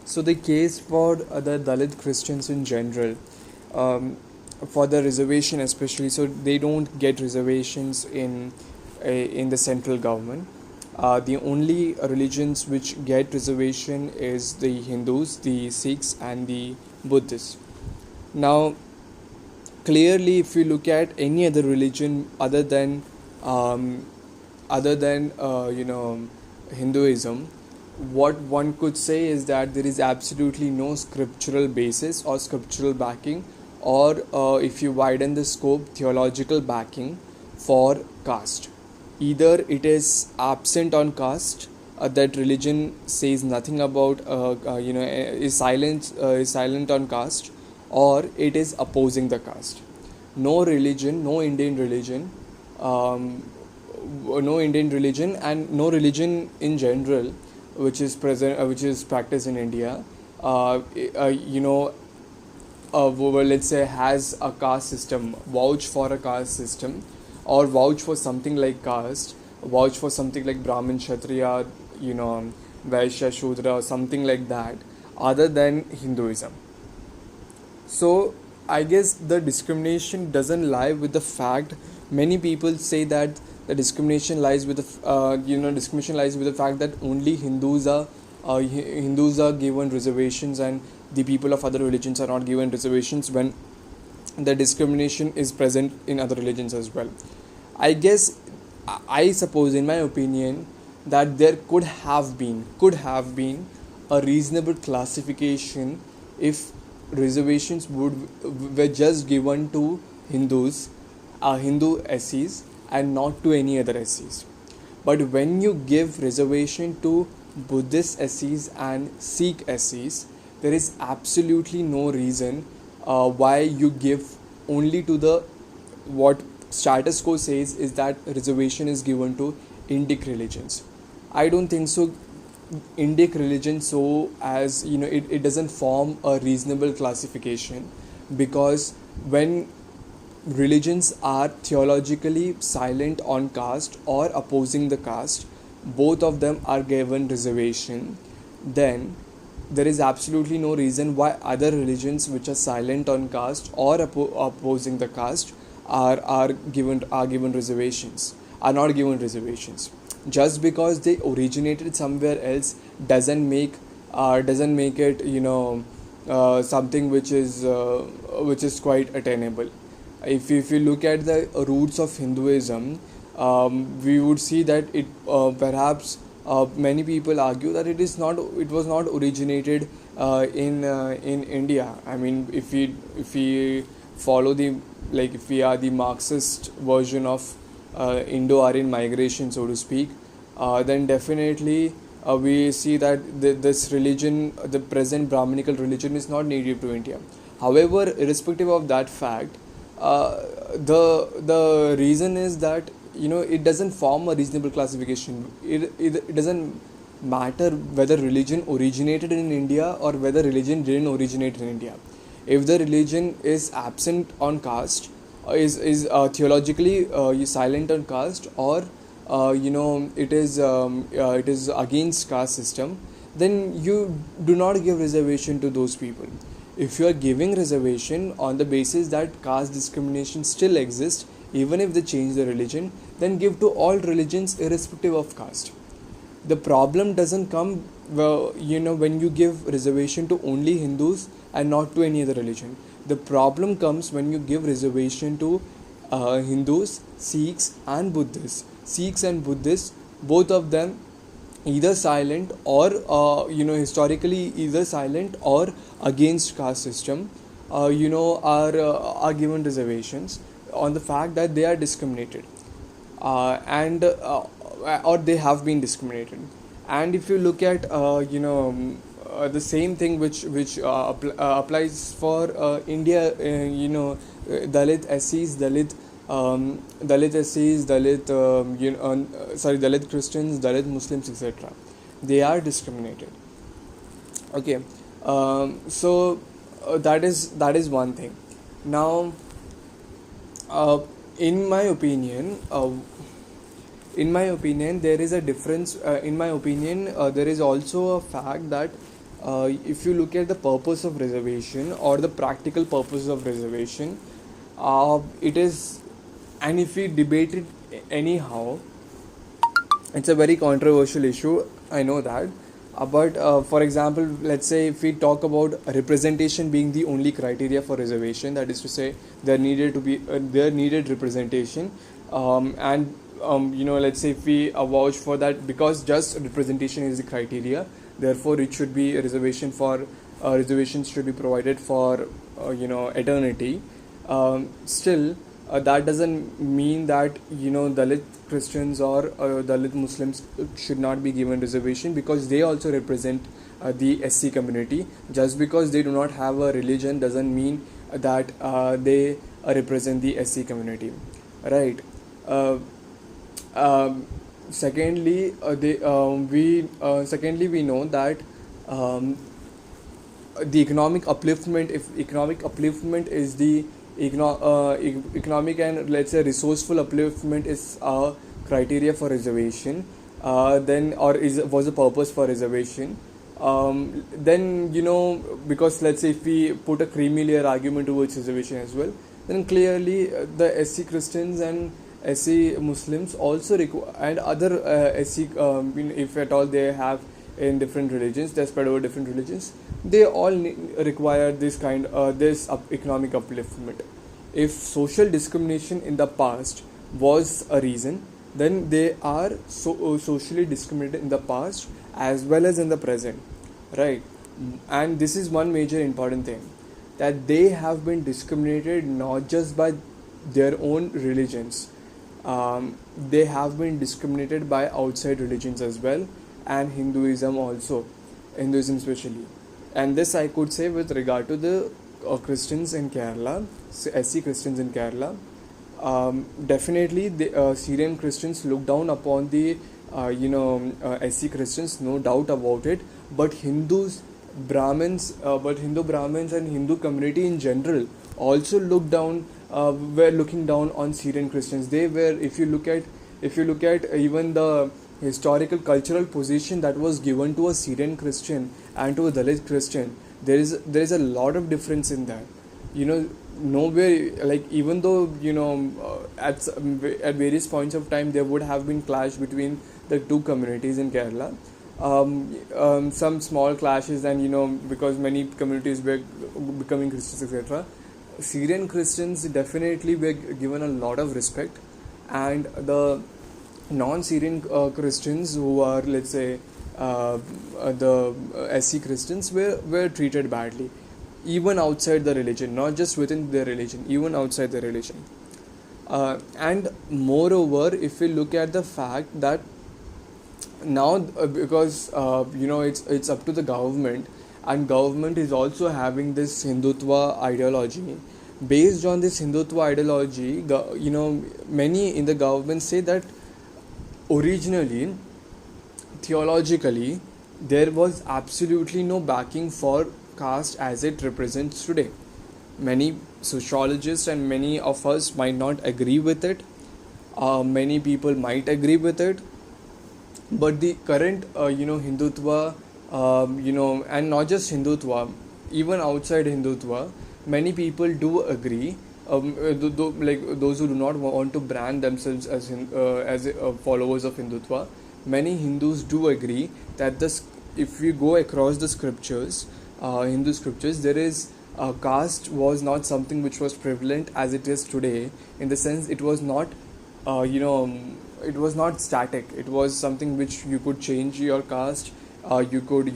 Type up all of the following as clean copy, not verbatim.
So the case for the Dalit Christians in general, um, for the reservation especially, so they don't get reservations in the central government. The only religions which get reservation is the Hindus, the Sikhs, and the Buddhists. Now, clearly, if you look at any other religion um, other than Hinduism, what one could say is that there is absolutely no scriptural basis or scriptural backing, or if you widen the scope, theological backing for caste. Either it is absent on caste, that religion says nothing about, is silent on caste, or it is opposing the caste. No religion, um, no Indian religion, and no religion in general, which is practiced in India, uh, uh, you know, let's say has a caste system, vouch for a caste system, or vouch for something like caste, vouch for something like Brahmin, Kshatriya, Vaishya, Shudra, something like that, other than Hinduism. So I guess the discrimination doesn't lie with the fact. Many people say that the discrimination lies with discrimination lies with the fact that only Hindus are given reservations, and the people of other religions are not given reservations, when the discrimination is present in other religions as well. I guess, I suppose, in my opinion, that there could have been a reasonable classification if reservations were just given to Hindus, Hindu SCs, and not to any other SCs. But when you give reservation to Buddhist SCs and Sikh SCs, there is absolutely no reason why you give only to the, what status quo says is that reservation is given to Indic religions. I don't think so. Indic religion, so as it doesn't form a reasonable classification, because when religions are theologically silent on caste or opposing the caste, both of them are given reservation, then there is absolutely no reason why other religions which are silent on caste or opposing the caste are given reservations, are not given reservations. Just because they originated somewhere else doesn't make it something which is quite attainable. If you look at the roots of Hinduism, we would see that it perhaps many people argue that it was not originated in India. I mean, if we follow the, like, if we are the Marxist version of Indo-Aryan migration, so to speak, then definitely we see that this religion, the present Brahminical religion, is not native to India. However, irrespective of that fact, the reason is that it doesn't form a reasonable classification. It doesn't matter whether religion originated in India or whether religion didn't originate in India. If the religion is absent on caste, is theologically silent on caste, or it is against caste system, then you do not give reservation to those people. If you are giving reservation on the basis that caste discrimination still exists, even if they change the religion, then give to all religions irrespective of caste. The problem doesn't come, well, when you give reservation to only Hindus and not to any other religion. The problem comes when you give reservation to Hindus, Sikhs, and Buddhists. Sikhs and Buddhists, both of them either silent or historically either silent or against caste system, are given reservations on the fact that they are discriminated, and or they have been discriminated. And if you look at the same thing which applies for India, Dalit SCs, Dalit SCs, Dalit Christians, Dalit Muslims, etc. They are discriminated. Okay, so that is one thing. Now, uh, in my opinion, there is a difference. In my opinion, there is also a fact that if you look at the purpose of reservation or the practical purpose of reservation, it is, and if we debate it anyhow, it's a very controversial issue. I know that. But for example, let's say if we talk about representation being the only criteria for reservation, that is to say, there needed representation, and let's say if we vouch for that, because just representation is the criteria, therefore it should be a reservation for reservations should be provided for eternity. Still, that doesn't mean that Dalit Christians or Dalit Muslims should not be given reservation, because they also represent the SC community. Just because they do not have a religion doesn't mean that they represent the SC community, right? Uh, Secondly, we know that um, the economic upliftment, if economic upliftment is the economic and, let's say, resourceful upliftment is a criteria for reservation, then, or is was a purpose for reservation, then, because let's say if we put a creamy layer argument towards reservation as well, then clearly the SC Christians and SC Muslims also and other SC, if at all they have in different religions, they're spread over different religions, they all require this economic upliftment. If social discrimination in the past was a reason, then they are socially discriminated in the past as well as in the present, right? And this is one major important thing, that they have been discriminated not just by their own religions, they have been discriminated by outside religions as well, and Hinduism especially. And this I could say with regard to the Christians in Kerala, SC Christians in Kerala. Definitely, the Syrian Christians look down upon the SC Christians, no doubt about it. But Hindu Brahmins and Hindu community in general also were looking down on Syrian Christians. They were, if you look at even the historical cultural position that was given to a Syrian Christian and to a Dalit Christian, there is a lot of difference in that. Nowhere, like, even though at various points of time there would have been clash between the two communities in Kerala, some small clashes, and because many communities were becoming Christians, etc. Syrian Christians definitely were given a lot of respect, and the non-Syrian Christians, who are, let's say, the SC Christians, were treated badly, even outside the religion, not just within their religion, even outside the religion. And moreover, if we look at the fact that now, because it's up to the government, and government is also having this Hindutva ideology. Based on this Hindutva ideology, many in the government say that originally, theologically, there was absolutely no backing for caste as it represents today. Many sociologists and many of us might not agree with it. Many people might agree with it, but the current Hindutva, and not just Hindutva, even outside Hindutva, many people do agree. Like those who do not want to brand themselves as followers of Hindutva, many Hindus do agree that if we go across the scriptures, Hindu scriptures, there is caste was not something which was prevalent as it is today. In the sense, it was not, it was not static. It was something which you could change your caste. You could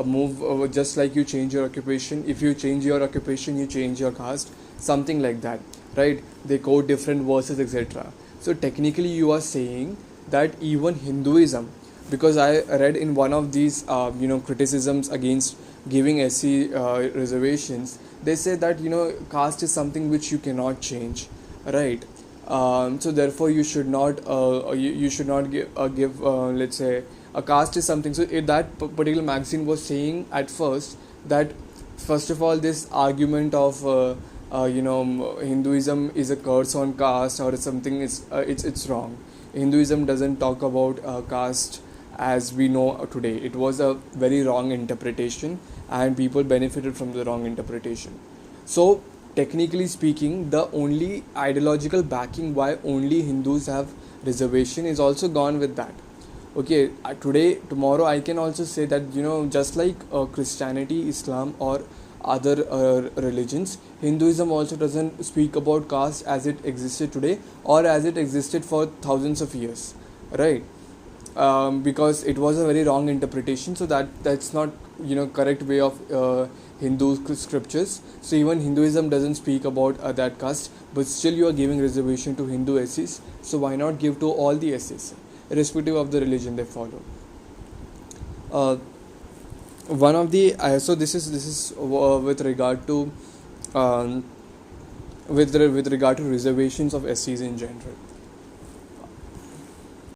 move, just like you change your occupation. If you change your occupation, you change your caste. Something like that, right? They quote different verses, etc. So technically, you are saying that even Hinduism, because I read in one of these criticisms against giving SC reservations, they say that caste is something which you cannot change, right? So therefore you should not give, let's say, a caste is something. So that particular magazine was saying at first that, first of all, this argument of Hinduism is a curse on caste or something, it's wrong. Hinduism doesn't talk about caste as we know today. It was a very wrong interpretation, and people benefited from the wrong interpretation. So technically speaking, the only ideological backing why only Hindus have reservation is also gone with that. Okay, tomorrow I can also say that, just like Christianity, Islam, or other religions, Hinduism also doesn't speak about caste as it existed today or as it existed for thousands of years, right? Because it was a very wrong interpretation, so that's not correct way of Hindu scriptures. So even Hinduism doesn't speak about that caste, but still you are giving reservation to Hindu SCs. So why not give to all the SCs, irrespective of the religion they follow? Uh, One of the so this is with regard to um, with regard to reservations of SCs in general.